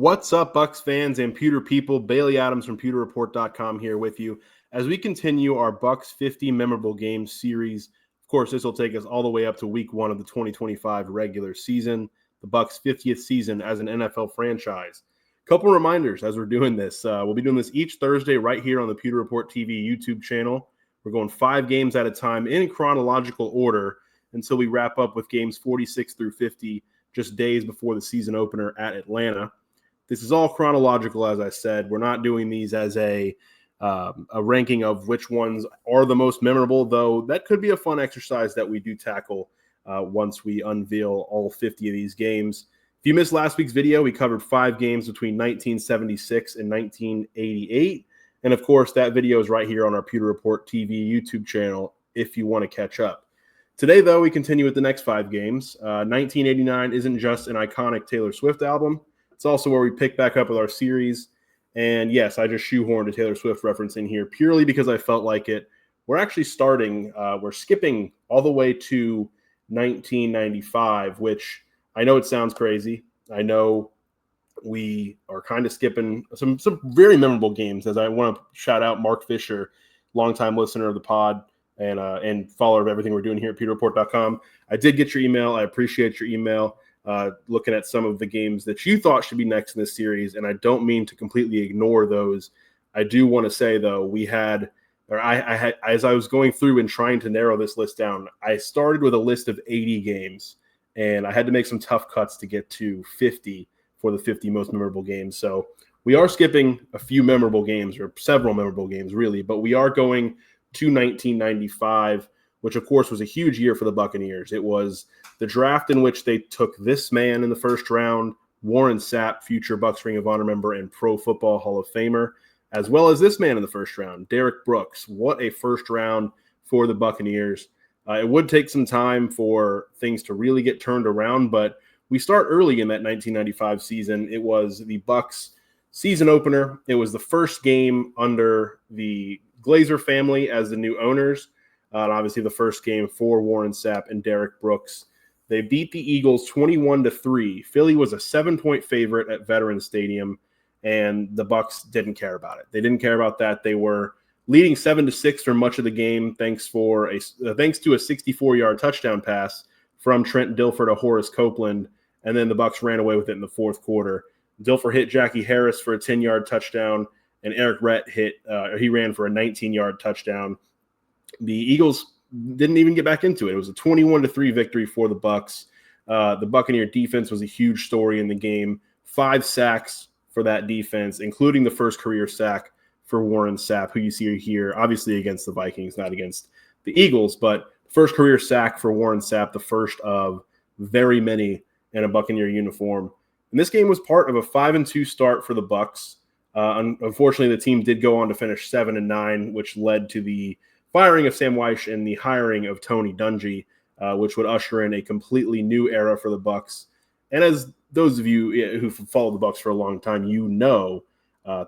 What's up, Bucs fans and Pewter people? Bailey Adams from PewterReport.com here with you as we continue our Bucs 50 Memorable Games series. Of course, this will take us all the way up to Week 1 of the 2025 regular season, the Bucs' 50th season as an NFL franchise. Couple reminders as we're doing this. We'll be doing this each Thursday right here on the Pewter Report TV YouTube channel. We're going 5 games at a time in chronological order until we wrap up with games 46 through 50 just days before the season opener at Atlanta. This is all chronological, as I said. We're not doing these as a ranking of which ones are the most memorable, though that could be a fun exercise that we do tackle once we unveil all 50 of these games. If you missed last week's video, we covered 5 games between 1976 and 1988. And, of course, that video is right here on our Pewter Report TV YouTube channel if you want to catch up. Today, though, we continue with the next 5 games. 1989 isn't just an iconic Taylor Swift album. It's also where we pick back up with our series. And yes, I just shoehorned a Taylor Swift reference in here purely because I felt like it. We're actually we're skipping all the way to 1995, which I know it sounds crazy. I know we are kind of skipping some very memorable games, as I want to shout out Mark Fisher, longtime listener of the pod and follower of everything we're doing here at PewterReport.com. I did get your email. I appreciate your email. Looking at some of the games that you thought should be next in this series, and I don't mean to completely ignore those. I do want to say, though, I had, as I was going through and trying to narrow this list down, I started with a list of 80 games, and I had to make some tough cuts to get to 50 for the 50 most memorable games. So we are skipping a few memorable games, or several memorable games, really, but we are going to 1995, which, of course, was a huge year for the Buccaneers. It was the draft in which they took this man in the first round, Warren Sapp, future Bucs Ring of Honor member and Pro Football Hall of Famer, as well as this man in the first round, Derek Brooks. What a first round for the Buccaneers. It would take some time for things to really get turned around, but we start early in that 1995 season. It was the Bucs season opener. It was the first game under the Glazer family as the new owners. And obviously the first game for Warren Sapp and Derek Brooks. They beat the Eagles 21-3. Philly was a 7-point favorite at Veterans Stadium, and the Bucs didn't care about it. They didn't care about that. They were leading 7-6 for much of the game, thanks to a 64-yard touchdown pass from Trent Dilfer to Horace Copeland, and then the Bucs ran away with it in the fourth quarter. Dilfer hit Jackie Harris for a 10-yard touchdown, and Eric Rett he ran for a 19-yard touchdown. The Eagles didn't even get back into it. It was a 21-3 victory for the Bucs. The Buccaneer defense was a huge story in the game. 5 sacks for that defense, including the first career sack for Warren Sapp, who you see here, obviously against the Vikings, not against the Eagles, but first career sack for Warren Sapp, the first of very many in a Buccaneer uniform. And this game was part of a 5-2 start for the Bucs. Unfortunately, the team did go on to finish 7-9, which led to the firing of Sam Wyche and the hiring of Tony Dungy, which would usher in a completely new era for the Bucs. And as those of you who've followed the Bucs for a long time,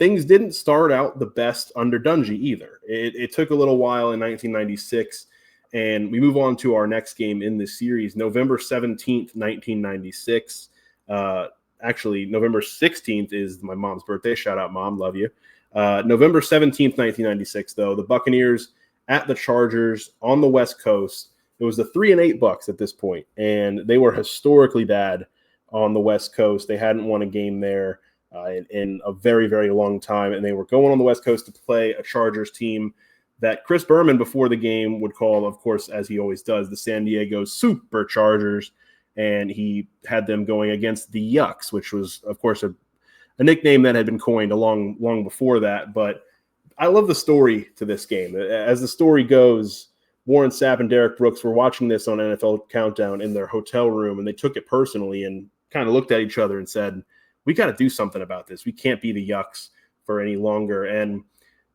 things didn't start out the best under Dungy either. It took a little while in 1996, and we move on to our next game in this series, November 17th, 1996. Actually, November 16th is my mom's birthday. Shout out, Mom. Love you. November 17th, 1996, though, the Buccaneers at the Chargers on the West Coast. It was the 3-8 Bucs at this point, and they were historically bad on the West Coast. They hadn't won a game there in a very, very long time, and they were going on the West Coast to play a Chargers team that Chris Berman before the game would call, of course, as he always does, the San Diego Superchargers, and he had them going against the Yucks, which was, of course, a nickname that had been coined long before that. But I love the story to this game. As the story goes, Warren Sapp and Derek Brooks were watching this on NFL Countdown in their hotel room, and they took it personally and kind of looked at each other and said, we got to do something about this. We can't be the Yucks for any longer. And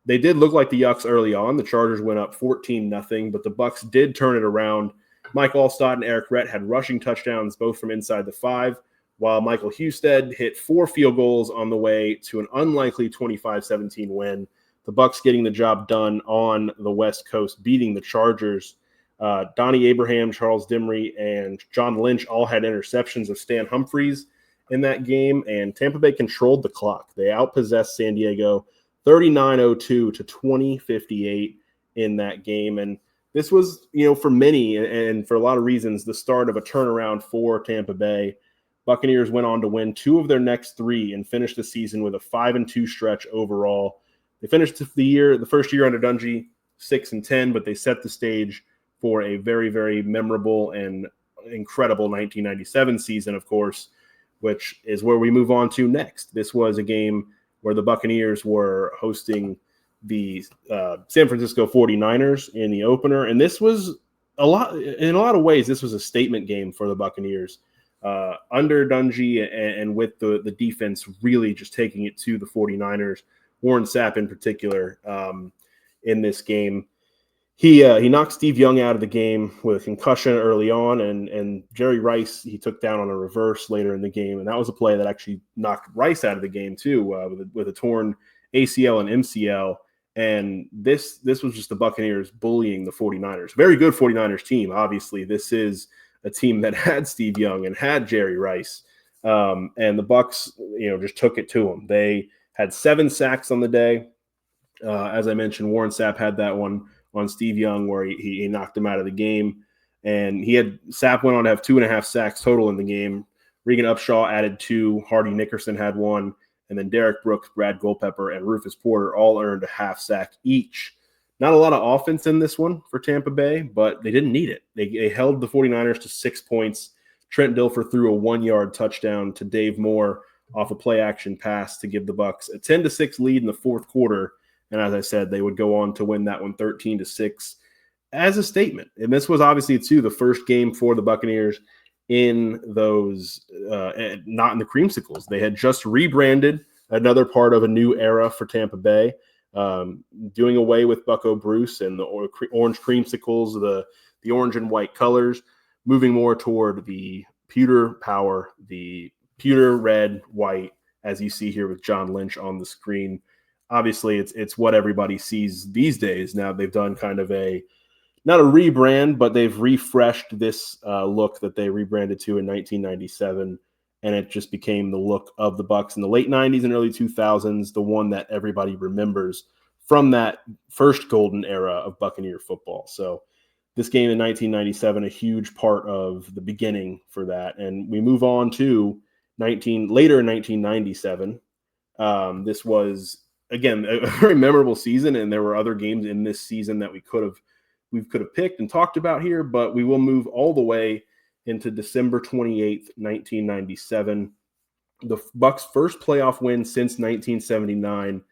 they did look like the Yucks early on. The Chargers went up 14-0, but the Bucs did turn it around. Mike Allstott and Eric Rett had rushing touchdowns, both from inside the 5, while Michael Husted hit 4 field goals on the way to an unlikely 25-17 win. The Bucs getting the job done on the West Coast, beating the Chargers. Donnie Abraham, Charles Dimry, and John Lynch all had interceptions of Stan Humphries. in that game, and Tampa Bay controlled the clock. They outpossessed San Diego 39-02 to 20-58 in that game. And this was, for many and for a lot of reasons, the start of a turnaround for Tampa Bay. Buccaneers went on to win 2 of their next 3 and finished the season with a 5-2 stretch overall. They finished the first year under Dungy 6-10, but they set the stage for a very, very memorable and incredible 1997 season, of course, which is where we move on to next. This was a game where the Buccaneers were hosting the San Francisco 49ers in the opener. And this was in a lot of ways, this was a statement game for the Buccaneers. Under Dungy and with the defense really just taking it to the 49ers, Warren Sapp in particular, in this game. He knocked Steve Young out of the game with a concussion early on, and Jerry Rice he took down on a reverse later in the game, and that was a play that actually knocked Rice out of the game too, with a torn ACL and MCL. And this was just the Buccaneers bullying the 49ers. Very good 49ers team, obviously. This is a team that had Steve Young and had Jerry Rice, and the Bucs just took it to them. They had 7 sacks on the day. As I mentioned, Warren Sapp had that one on Steve Young where he knocked him out of the game. And Sapp went on to have 2.5 sacks total in the game. Regan Upshaw added 2. Hardy Nickerson had 1. And then Derek Brooks, Brad Goldpepper, and Rufus Porter all earned a half sack each. Not a lot of offense in this one for Tampa Bay, but they didn't need it. They held the 49ers to 6 points. Trent Dilfer threw a 1-yard touchdown to Dave Moore off a play-action pass to give the Bucs a 10-6 lead in the fourth quarter. And as I said, they would go on to win that one 13-6 as a statement. And this was obviously, too, the first game for the Buccaneers in those, not in the creamsicles. They had just rebranded, another part of a new era for Tampa Bay, doing away with Bucco Bruce and the orange creamsicles, the orange and white colors, moving more toward the pewter power, the pewter red, white, as you see here with John Lynch on the screen. Obviously, it's what everybody sees these days. Now they've done kind of not a rebrand, but they've refreshed this look that they rebranded to in 1997, and it just became the look of the Bucs in the late 90s and early 2000s, the one that everybody remembers from that first golden era of Buccaneer football. So this game in 1997, a huge part of the beginning for that. And we move on to later in 1997. This was, again, a very memorable season, and there were other games in this season that we could have picked and talked about here, but we will move all the way into December 28th, 1997. The Bucs' first playoff win since 1979,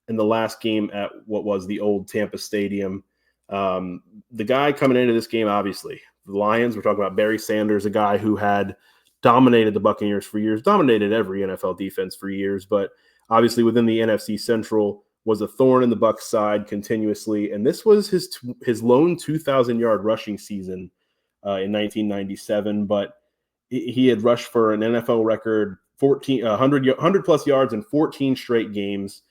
and the last game at what was the old Tampa Stadium. The guy coming into this game, obviously, the Lions, we're talking about Barry Sanders, a guy who had dominated the Buccaneers for years, dominated every NFL defense for years, but obviously within the NFC Central was a thorn in the Bucs side continuously. And this was his lone 2,000-yard rushing season in 1997. But he had rushed for an NFL record 100-plus yards in 14 straight games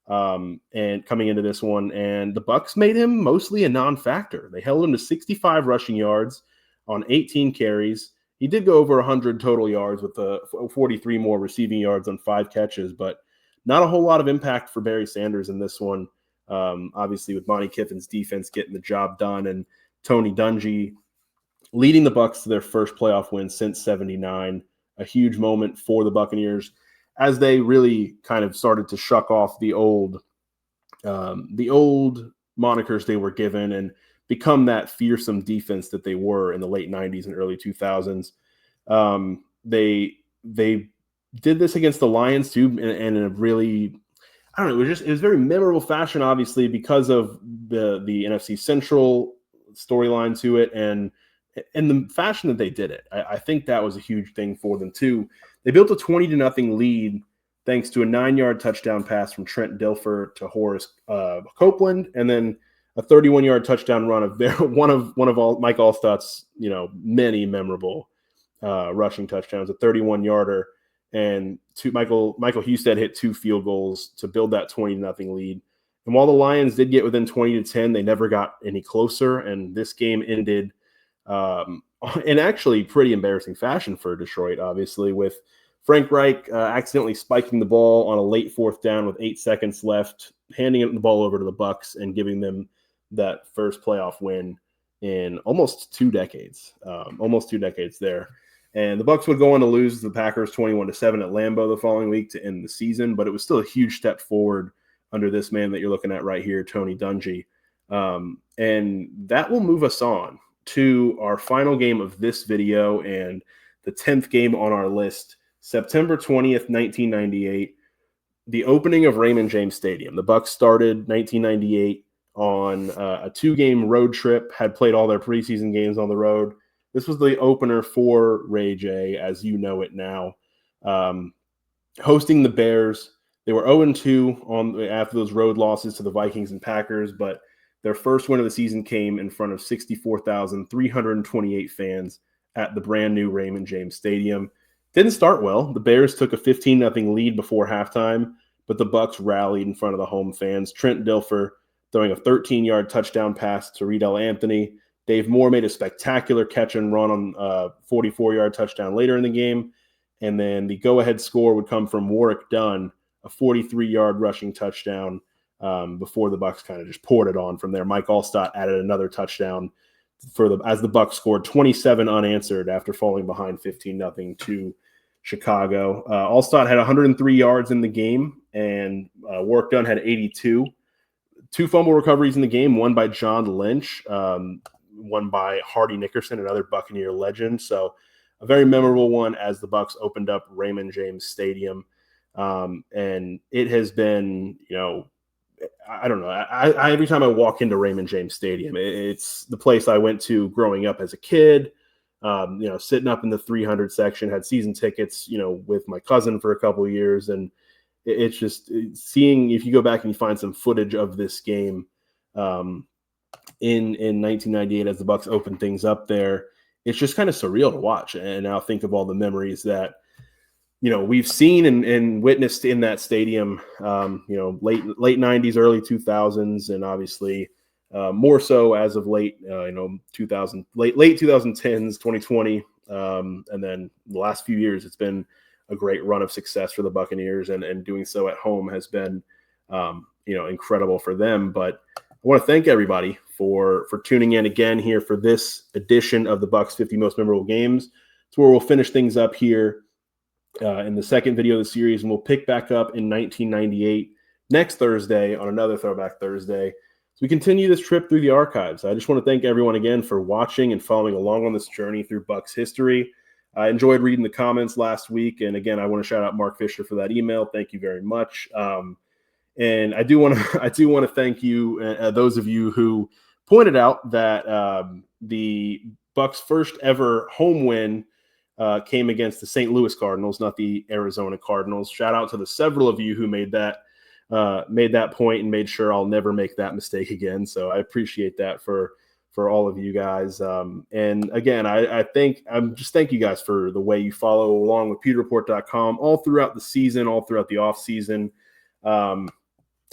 and coming into this one. And the Bucs made him mostly a non-factor. They held him to 65 rushing yards on 18 carries. He did go over 100 total yards with 43 more receiving yards on 5 catches, but not a whole lot of impact for Barry Sanders in this one. Obviously, with Monty Kiffin's defense getting the job done and Tony Dungy leading the Bucs to their first playoff win since '79, a huge moment for the Buccaneers as they really kind of started to shuck off the old monikers they were given and become that fearsome defense that they were in the late 90s and early 2000s. They did this against the Lions too, and in a really, I don't know, it was very memorable fashion, obviously, because of the NFC Central storyline to it and the fashion that they did it. I think that was a huge thing for them too. They built a 20-0 lead thanks to a 9-yard touchdown pass from Trent Dilfer to Horace Copeland, and then a 31-yard touchdown run of one of Mike Allstott's many memorable rushing touchdowns, a 31-yarder. And Michael Husted hit 2 field goals to build that 20-0 lead. And while the Lions did get within 20-10, they never got any closer. And this game ended in actually pretty embarrassing fashion for Detroit, obviously, with Frank Reich accidentally spiking the ball on a late 4th down with 8 seconds left, handing the ball over to the Bucs and giving them that first playoff win in almost 2 decades. There. And the Bucs would go on to lose the Packers 21-7 at Lambeau the following week to end the season, but it was still a huge step forward under this man that you're looking at right here, Tony Dungy. And that will move us on to our final game of this video and the 10th game on our list, September 20th, 1998, the opening of Raymond James Stadium. The Bucs started 1998 on a 2-game road trip, had played all their preseason games on the road. This was the opener for Ray J, as you know it now. Hosting the Bears, they were 0-2 after those road losses to the Vikings and Packers, but their first win of the season came in front of 64,328 fans at the brand new Raymond James Stadium. Didn't start well. The Bears took a 15-0 lead before halftime, but the Bucs rallied in front of the home fans. Trent Dilfer throwing a 13-yard touchdown pass to Riedel Anthony. Dave Moore made a spectacular catch and run on a 44-yard touchdown later in the game. And then the go-ahead score would come from Warwick Dunn, a 43-yard rushing touchdown before the Bucs kind of just poured it on from there. Mike Allstott added another touchdown as the Bucs scored 27 unanswered after falling behind 15-0 to Chicago. Allstott had 103 yards in the game, and Warwick Dunn had 82. 2 fumble recoveries in the game, one by John Lynch, one by Hardy Nickerson, another Buccaneer legend. So a very memorable one as the Bucs opened up Raymond James Stadium. And it has been, I don't know. I every time I walk into Raymond James Stadium, it's the place I went to growing up as a kid. Sitting up in the 300 section, had season tickets, with my cousin for a couple of years, and it's just seeing, if you go back and you find some footage of this game in 1998 as the Bucs opened things up there, it's just kind of surreal to watch. And now think of all the memories that we've seen and witnessed in that stadium, late 90s, early 2000s, and obviously more so as of late 2000, late 2010s, 2020, and then the last few years it's been a great run of success for the Buccaneers, and doing so at home has been incredible for them. But I want to thank everybody for tuning in again here for this edition of the Bucs 50 Most Memorable Games. It's where we'll finish things up here in the second video of the series, and we'll pick back up in 1998 next Thursday on another Throwback Thursday. So we continue this trip through the archives. I just want to thank everyone again for watching and following along on this journey through Bucs history. I enjoyed reading the comments last week, and again, I want to shout out Mark Fisher for that email. Thank you very much. And I do want to thank you, those of you who pointed out that the Bucs' first ever home win came against the St. Louis Cardinals, not the Arizona Cardinals. Shout out to the several of you who made that point and made sure I'll never make that mistake again. So I appreciate that for all of you guys. And again, I'm just thank you guys for the way you follow along with pewterreport.com all throughout the season, all throughout the off season. I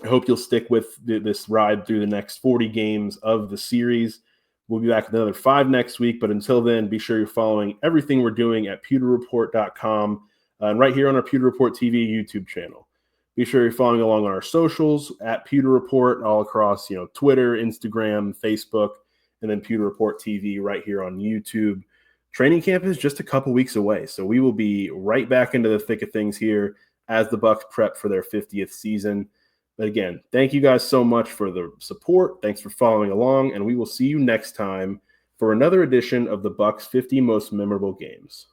hope you'll stick with this ride through the next 40 games of the series. We'll be back with another 5 next week, but until then, be sure you're following everything we're doing at pewterreport.com and right here on our Pewter Report TV YouTube channel. Be sure you're following along on our socials at Pewter Report all across, Twitter, Instagram, Facebook, and then Pewter Report TV right here on YouTube. Training camp is just a couple weeks away, so we will be right back into the thick of things here as the Bucs prep for their 50th season. But again, thank you guys so much for the support. Thanks for following along, and we will see you next time for another edition of the Bucs 50 Most Memorable Games.